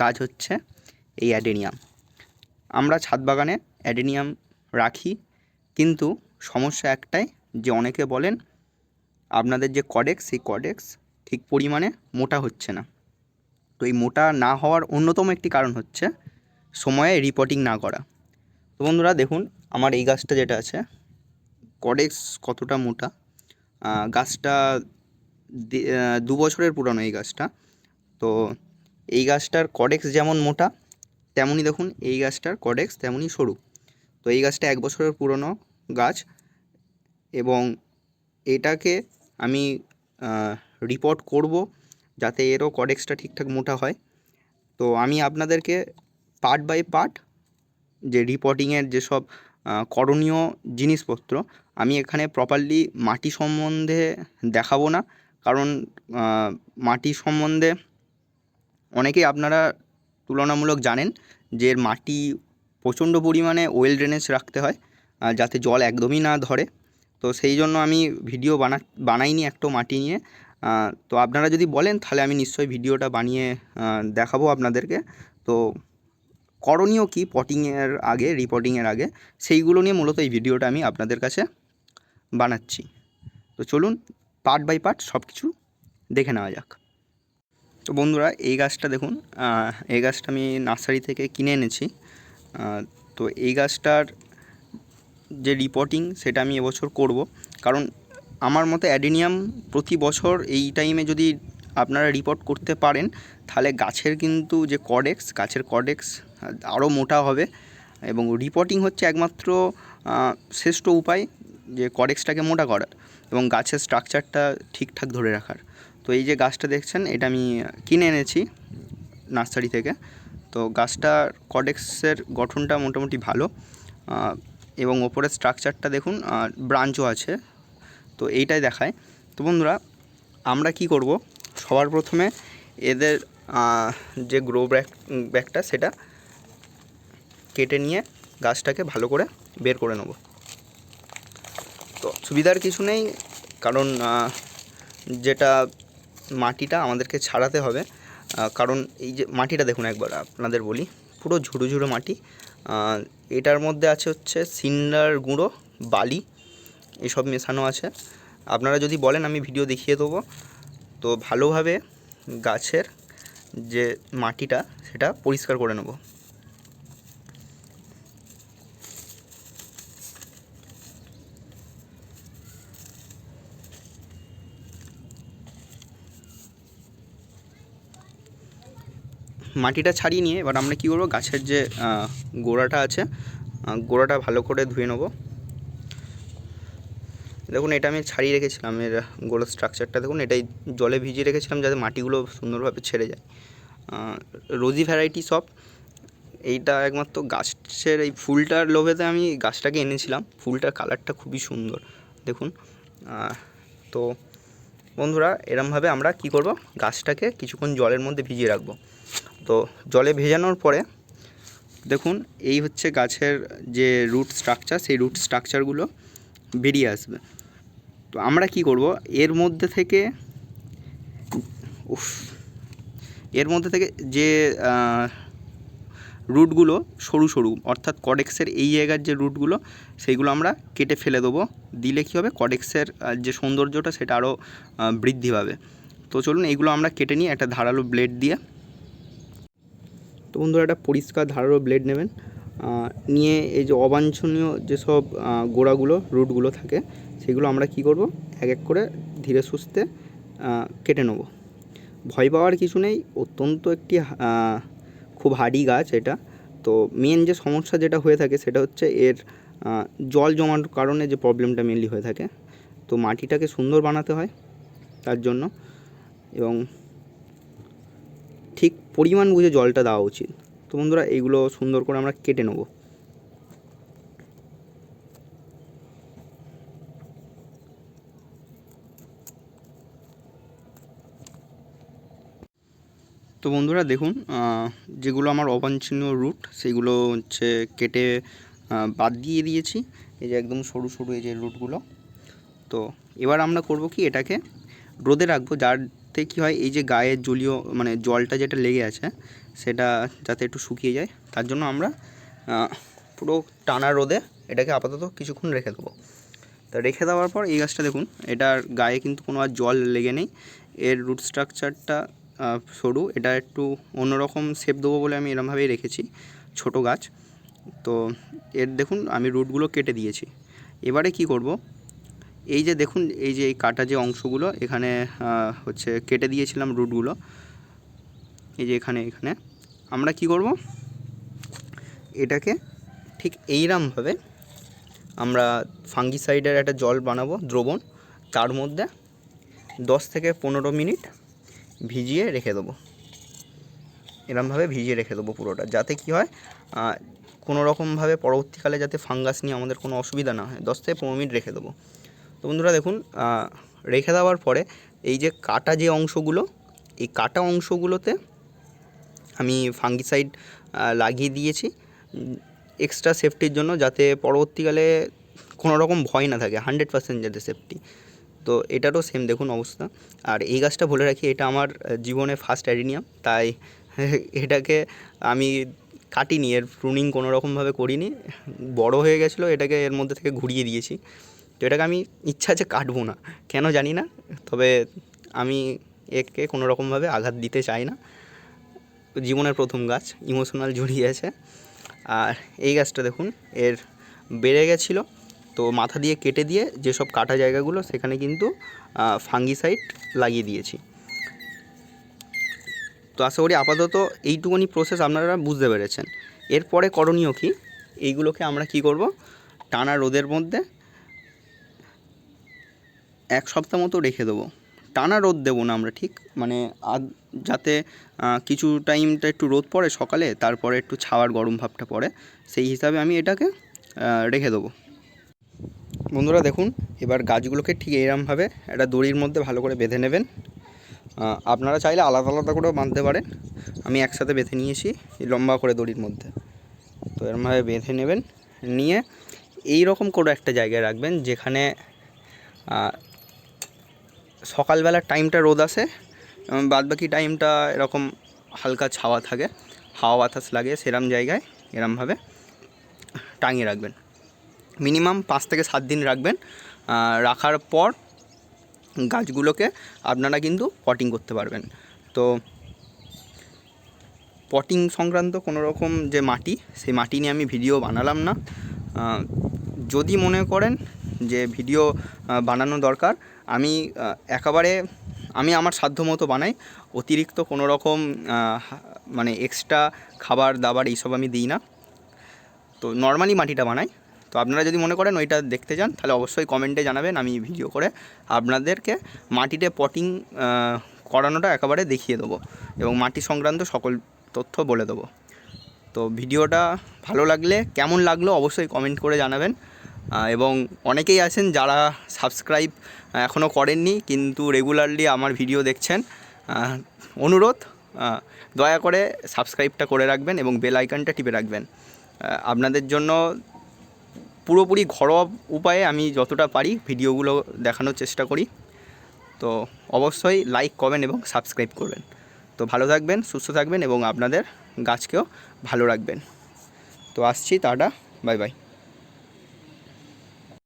গাছ হচ্ছে এই অ্যাডেনিয়াম। আমরা ছাদ বাগানে অ্যাডেনিয়াম রাখি, কিন্তু সমস্যা একটাই যে অনেকে বলেন আপনাদের যে কডেক্স সেই কডেক্স ঠিক পরিমাণে মোটা হচ্ছে না। তো এই মোটা না হওয়ার অন্যতম একটি কারণ হচ্ছে সময়ে রিপোর্টিং না করা। তো বন্ধুরা দেখুন, আমার এই গাছটা যেটা আছে, কডেক্স কতটা মোটা। গাছটা 2 বছরের পুরনো এই গাছটা। তো এই গাছটার কডেক্স যেমন মোটা, তেমনই দেখুন এই গাছটার কডেক্স তেমনই সরু। তো এই গাছটা 1 বছরের পুরনো গাছ, এবং এটাকে আমি রিপোর্ট করব যাতে এরও কডেক্সটা ঠিকঠাক মোটা হয়। তো আমি আপনাদেরকে পার্ট বাই পার্ট যে রিপোর্টিংয়ের যেসব করণীয় জিনিসপত্র, আমি এখানে প্রপারলি মাটি সম্বন্ধে দেখাবো না, কারণ মাটি সম্বন্ধে অনেকেই আপনারা তুলনামূলক জানেন যে এর মাটি প্রচণ্ড পরিমাণে ওয়েল ড্রেনেজ রাখতে হয় যাতে জল একদমই না ধরে। তো সেই জন্য আমি ভিডিও বানাইনি একটু মাটি নিয়ে। তো আপনারা যদি বলেন তাহলে আমি নিশ্চয়ই ভিডিওটা বানিয়ে দেখাবো আপনাদেরকে। তো করণীয় কী পটিংয়ের আগে, রিপোর্টিংয়ের আগে, সেইগুলো নিয়ে মূলত এই ভিডিওটা আমি আপনাদের কাছে বানাচ্ছি। তো চলুন পার্ট বাই পার্ট সব কিছু দেখে নেওয়া যাক। তো বন্ধুরা এই গাছটা দেখুন, এই গাছটা আমি নার্সারি থেকে কিনে এনেছি। তো এই গাছটার যে রিপোর্টিং সেটা আমি এবছর করব, কারণ আমার মতে অ্যাডেনিয়াম প্রতি বছর এই টাইমে যদি আপনারা রিপোর্ট করতে পারেন তাহলে গাছের কিন্তু যে কডেক্স, গাছের কডেক্স আরও মোটা হবে, এবং রিপোর্টিং হচ্ছে একমাত্র শ্রেষ্ঠ উপায় যে কডেক্সটাকে মোটা করার এবং গাছের স্ট্রাকচারটা ঠিকঠাক ধরে রাখার। তো এই যে গাছটা দেখছেন, এটা আমি কিনে এনেছি নার্সারি থেকে। তো গাছটার কডেক্সের গঠনটা মোটামুটি ভালো, এবং ওপরের স্ট্রাকচারটা দেখুন, ব্রাঞ্চও আছে। তো এইটাই দেখায়। তো বন্ধুরা আমরা কি করব, সবার প্রথমে এদের যে গ্রো ব্যাগটা সেটা কেটে নিয়ে গাছটাকে ভালো করে বের করে নেব। তো সুবিধার কিছু নেই, কারণ যেটা মাটিটা আমাদেরকে ছাড়াতে হবে, কারণ এই যে মাটিটা দেখুন একবার আপনাদের বলি, পুরো ঝুড়ো ঝুড়ো মাটি। এটার মধ্যে আছে হচ্ছে সিন্ডার গুঁড়ো, বালি, এসব মেশানো আছে। আপনারা যদি বলেন আমি ভিডিও দেখিয়ে দেবো। তো ভালোভাবে গাছের যে মাটিটা সেটা পরিষ্কার করে নেব। মাটিটা ছাড়িয়ে নিয়ে এবার আমরা কী করবো, গাছের যে গোড়াটা আছে, গোড়াটা ভালো করে ধুয়ে নেব। দেখুন এটা আমি ছাড়িয়ে রেখেছিলাম, এর গোড়ার স্ট্রাকচারটা দেখুন, এটাই জলে ভিজিয়ে রেখেছিলাম যাতে মাটিগুলো সুন্দরভাবে ছেড়ে যায়। রোজি ভ্যারাইটি সব, এইটা একমাত্র গাছের এই ফুলটার লোভেতে আমি গাছটাকে এনেছিলাম। ফুলটার কালারটা খুবই সুন্দর দেখুন। তো বন্ধুরা এরমভাবে আমরা কি করব, গাছটাকে কিছুক্ষণ জলের মধ্যে ভিজিয়ে রাখবো। তো জলে ভেজানোর পরে দেখুন এই হচ্ছে গাছের যে রুট স্ট্রাকচার, সেই রুট স্ট্রাকচারগুলো বেরিয়ে আসবে। তো আমরা কি করব, এর মধ্যে থেকে যে রুটগুলো সরু সরু, অর্থাৎ কডেক্সের এই জায়গার যে রুটগুলো, সেইগুলো আমরা কেটে ফেলে দেবো। দিলে কী হবে, কডেক্সের যে সৌন্দর্যটা সেটা আরও বৃদ্ধি পাবে। তো চলুন এইগুলো আমরা কেটে নিই একটা ধারালো ব্লেড দিয়ে। তো বন্ধুরা একটা পরিষ্কার ধারালো ব্লেড নেবেন, নিয়ে এই যে অবাঞ্ছনীয় যেসব গোড়াগুলো, রুটগুলো থাকে, সেগুলো আমরা কি করব, এক এক করে ধীরে সুস্থে কেটে নেব। ভয় পাওয়ার কিছু নেই, অত্যন্ত একটি খুব হার্ডি গাছ এটা। তো মেন যে সমস্যা যেটা হয়ে থাকে সেটা হচ্ছে এর জল জমার কারণে যে প্রবলেমটা মেনলি হয়ে থাকে। তো মাটিটাকে সুন্দর বানাতে হয় তার জন্য, এবং ঠিক পরিমাণ বুঝে জলটা দেওয়া উচিত। তো বন্ধুরা এইগুলো সুন্দর করে আমরা কেটে নেব। তো বন্ধুরা দেখুন, যেগুলো আমার অবাঞ্ছনীয় রুট সেইগুলো হচ্ছে কেটে বাদ দিয়ে দিয়েছি। এই যে একদম সরু সরু এই যে রুটগুলো। তো এবার আমরা করব কি, এটাকে রোদে রাখবো, যাতে কী হয় এই যে গায়ের জলীয় মানে জলটা যেটা লেগে আছে সেটা যাতে একটু শুকিয়ে যায়, তার জন্য আমরা পুরো টানা রোদে এটাকে আপাতত কিছুক্ষণ রেখে দেবো। তা রেখে দেওয়ার পর এই গাছটা দেখুন, এটার গায়ে কিন্তু কোনো আর জল লেগে নেই, এর রুট স্ট্রাকচারটা সরু, এটা একটু অন্যরকম শেপ দেবো বলে আমি এরমভাবেই রেখেছি, ছোট গাছ। তো এর দেখুন আমি রুটগুলো কেটে দিয়েছি। এবারে কি করব, এই যে দেখুন এই যে এই কাটা যে অংশগুলো এখানে হচ্ছে কেটে দিয়েছিলাম রুটগুলো, এই যে এখানে আমরা কি করব, এটাকে ঠিক এইরকমভাবে আমরা ফাঙ্গিসাইডের একটা জল বানাবো দ্রবণ, তার মধ্যে 10 থেকে 15 মিনিট ভিজিয়ে রেখে দেবো। এরমভাবে ভিজিয়ে রেখে দেবো পুরোটা, যাতে কি হয় কোনো রকমভাবে পরবর্তীকালে যাতে ফাঙ্গাস নিয়ে আমাদের কোনো অসুবিধা না হয়। 10 থেকে 15 মিনিট রেখে দেবো। তো বন্ধুরা দেখুন, রেখে দেওয়ার পরে এই যে কাটা যে অংশগুলো, এই কাটা অংশগুলোতে আমি ফাঙ্গিসাইড লাগিয়ে দিয়েছি এক্সট্রা সেফটির জন্য, যাতে পরবর্তীকালে কোনো রকম ভয় না থাকে, 100% যাতে সেফটি। তো এটারও সেম দেখুন অবস্থা। আর এই গাছটা বলে রাখি, এটা আমার জীবনে ফার্স্ট অ্যাডেনিয়াম, তাই এটাকে আমি কাটিনি, এর প্রুনিং কোনো রকমভাবে করিনি, বড় হয়ে গেছিলো, এটাকে এর মধ্যে থেকে ঘুরিয়ে দিয়েছি। তো এটাকে আমি ইচ্ছা আছে কাটবো না, কেন জানি না, তবে আমি একে কোনো রকমভাবে আঘাত দিতে চাই না। জীবনের প্রথম গাছ, ইমোশনাল জড়িয়ে আছে। আর এই গাছটা দেখুন, এর বেড়ে গেছিলো, তো মাথা দিয়ে কেটে দিয়ে যেসব কাটা জায়গাগুলো সেখানে কিন্তু ফাঙ্গিসাইড লাগিয়ে দিয়েছি। তো আশা করি আপাতত এইটুকুনি প্রসেস আপনারা বুঝতে পেরেছেন। এরপরে করণীয় কি, এইগুলোকে আমরা কি করব, টানা রোদের মধ্যে 1 সপ্তাহ মতো রেখে দেবো। টানা রোদ দেবো না আমরা, ঠিক মানে যাতে কিছু টাইমটা একটু রোদ পড়ে সকালে, তারপরে একটু ছাওয়ার গরম ভাবটা পড়ে, সেই হিসাবে আমি এটাকে রেখে দেবো। বন্ধুরা দেখুন, এবার গাছগুলোকে ঠিক এইরকমভাবে একটা দড়ির মধ্যে ভালো করে বেঁধে নেবেন। আপনারা চাইলে আলাদা আলাদা করেও বাঁধতে পারেন, আমি একসাথে বেঁধে নিয়েছি লম্বা করে দড়ির মধ্যে। তো এরকমভাবে বেঁধে নেবেন, নিয়ে এই রকম করে একটা জায়গায় রাখবেন যেখানে সকালবেলার টাইমটা রোদ আসে, বাদবাকি টাইমটা এরকম হালকা ছাওয়া থাকে, হাওয়া বাতাস লাগে, সেরম জায়গায় এরমভাবে টাঙিয়ে রাখবেন। মিনিমাম 5 থেকে 7 দিন রাখবেন। রাখার পর গাছগুলোকে আপনারা কিন্তু পটিং করতে পারবেন। তো পটিং সংক্রান্ত কোনো রকম যে মাটি, সেই মাটি নিয়ে আমি ভিডিও বানালাম না। যদি মনে করেন যে ভিডিও বানানো দরকার, আমি একেবারে আমি আমার সাধ্যমতো বানাই, অতিরিক্ত কোনো রকম মানে এক্সট্রা খাবার দাবার এইসব আমি দিই না, তো নর্মালি মাটিটা বানাই। তো আপনারা যদি মনে করেন ওইটা দেখতে চান, তাহলে অবশ্যই কমেন্টে জানাবেন, আমি ভিডিও করে আপনাদেরকে মাটিতে পটিং করানোটা একেবারে দেখিয়ে দেবো এবং মাটি সংক্রান্ত সকল তথ্য বলে দেবো। তো ভিডিওটা ভালো লাগলে কেমন লাগলো অবশ্যই কমেন্ট করে জানাবেন। এবং অনেকেই আছেন যারা সাবস্ক্রাইব এখনও করেননি কিন্তু রেগুলারলি আমার ভিডিও দেখছেন, অনুরোধ দয়া করে সাবস্ক্রাইবটা করে রাখবেন এবং বেল আইকনটা টিপে রাখবেন। আপনাদের জন্য পুরোপুরি ঘরোয়া উপায়ে আমি যতটা পারি ভিডিওগুলো দেখানোর চেষ্টা করি। তো অবশ্যই লাইক, কমেন্ট এবং সাবস্ক্রাইব করবেন। তো ভালো থাকবেন, সুস্থ থাকবেন এবং আপনাদের গাছকেও ভালো রাখবেন। তো আসছি, টাটা, বাই বাই।